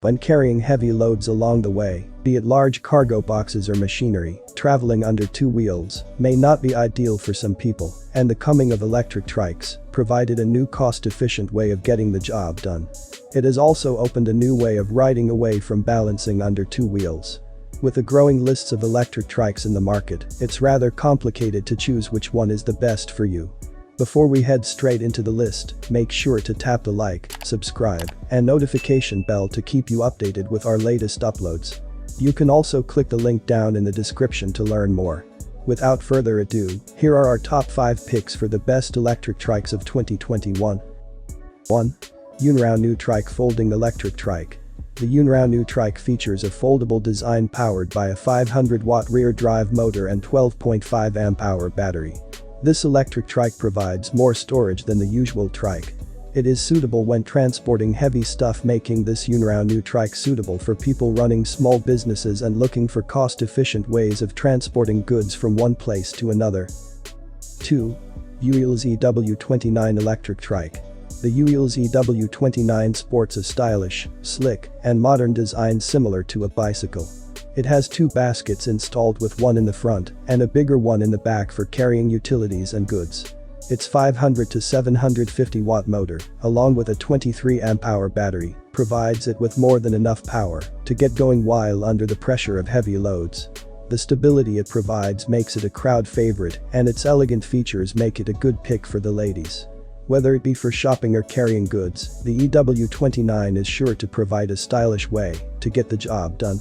When carrying heavy loads along the way, be it large cargo boxes or machinery, traveling under two wheels may not be ideal for some people, and the coming of electric trikes provided a new cost-efficient way of getting the job done. It has also opened a new way of riding away from balancing under two wheels. With the growing lists of electric trikes in the market, it's rather complicated to choose which one is the best for you. Before we head straight into the list, make sure to tap the like, subscribe, and notification bell to keep you updated with our latest uploads. You can also click the link down in the description to learn more. Without further ado, here are our top 5 picks for the best electric trikes of 2021. 1. Unround E-Trike Folding Electric Trike. The Unround E-Trike features a foldable design powered by a 500-watt rear drive motor and 12.5 amp-hour battery. This electric trike provides more storage than the usual trike. It is suitable when transporting heavy stuff, making this Unround E-Trike suitable for people running small businesses and looking for cost-efficient ways of transporting goods from one place to another. 2. Wheels EW29 Electric Trike. The Wheels EW29 sports a stylish, slick, and modern design similar to a bicycle. It has 2 baskets installed, with one in the front and a bigger one in the back for carrying utilities and goods. Its 500 to 750 watt motor, along with a 23 amp-hour battery, provides it with more than enough power to get going while under the pressure of heavy loads. The stability it provides makes it a crowd favorite, and its elegant features make it a good pick for the ladies. Whether it be for shopping or carrying goods, the EW29 is sure to provide a stylish way to get the job done.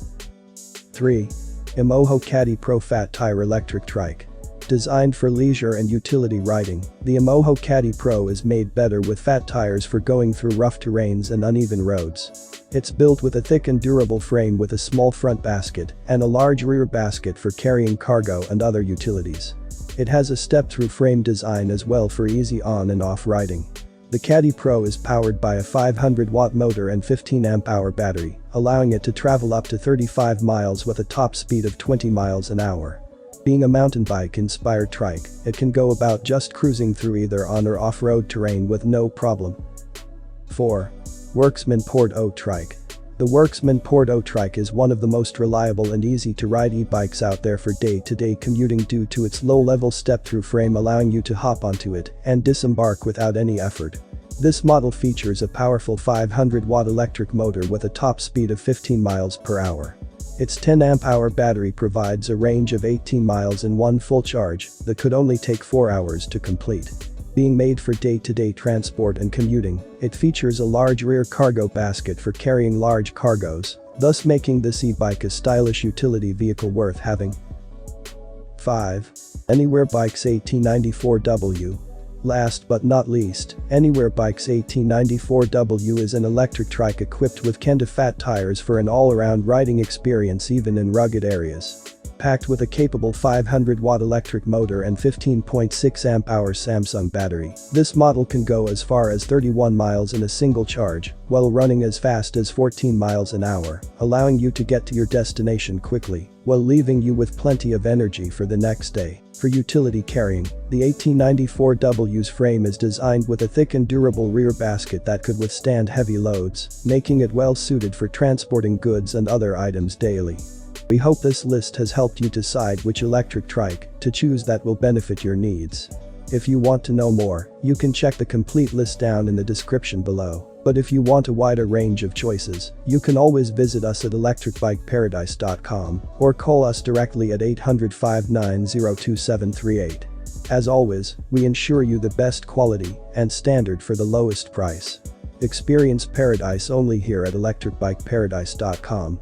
3. Yamaha Caddy Pro Fat Tire Electric Trike. Designed for leisure and utility riding, the Yamaha Caddy Pro is made better with fat tires for going through rough terrains and uneven roads. It's built with a thick and durable frame with a small front basket and a large rear basket for carrying cargo and other utilities. It has a step-through frame design as well for easy on and off riding. The Caddy Pro is powered by a 500-watt motor and 15 amp-hour battery, allowing it to travel up to 35 miles with a top speed of 20 miles an hour. Being a mountain bike-inspired trike, it can go about just cruising through either on or off-road terrain with no problem. 4. Worksman Port-O-Trike. The Worksman Port-O-Trike is one of the most reliable and easy-to-ride e-bikes out there for day-to-day commuting due to its low-level step-through frame, allowing you to hop onto it and disembark without any effort. This model features a powerful 500-watt electric motor with a top speed of 15 miles per hour. Its 10 amp-hour battery provides a range of 18 miles in one full charge that could only take 4 hours to complete. Being made for day-to-day transport and commuting, it features a large rear cargo basket for carrying large cargoes, thus making this e-bike a stylish utility vehicle worth having. 5. Anywhere Bikes AT94W. Last but not least, Anywhere Bikes AT94W is an electric trike equipped with Kenda fat tires for an all-around riding experience even in rugged areas. Packed with a capable 500-watt electric motor and 15.6 amp-hour Samsung battery, this model can go as far as 31 miles in a single charge, while running as fast as 14 miles an hour, allowing you to get to your destination quickly, while leaving you with plenty of energy for the next day. For utility carrying, the AT94W's frame is designed with a thick and durable rear basket that could withstand heavy loads, making it well suited for transporting goods and other items daily. We hope this list has helped you decide which electric trike to choose that will benefit your needs. If you want to know more, you can check the complete list down in the description below. But if you want a wider range of choices, you can always visit us at electricbikeparadise.com or call us directly at 800-590-2738. As always, we ensure you the best quality and standard for the lowest price. Experience paradise only here at electricbikeparadise.com.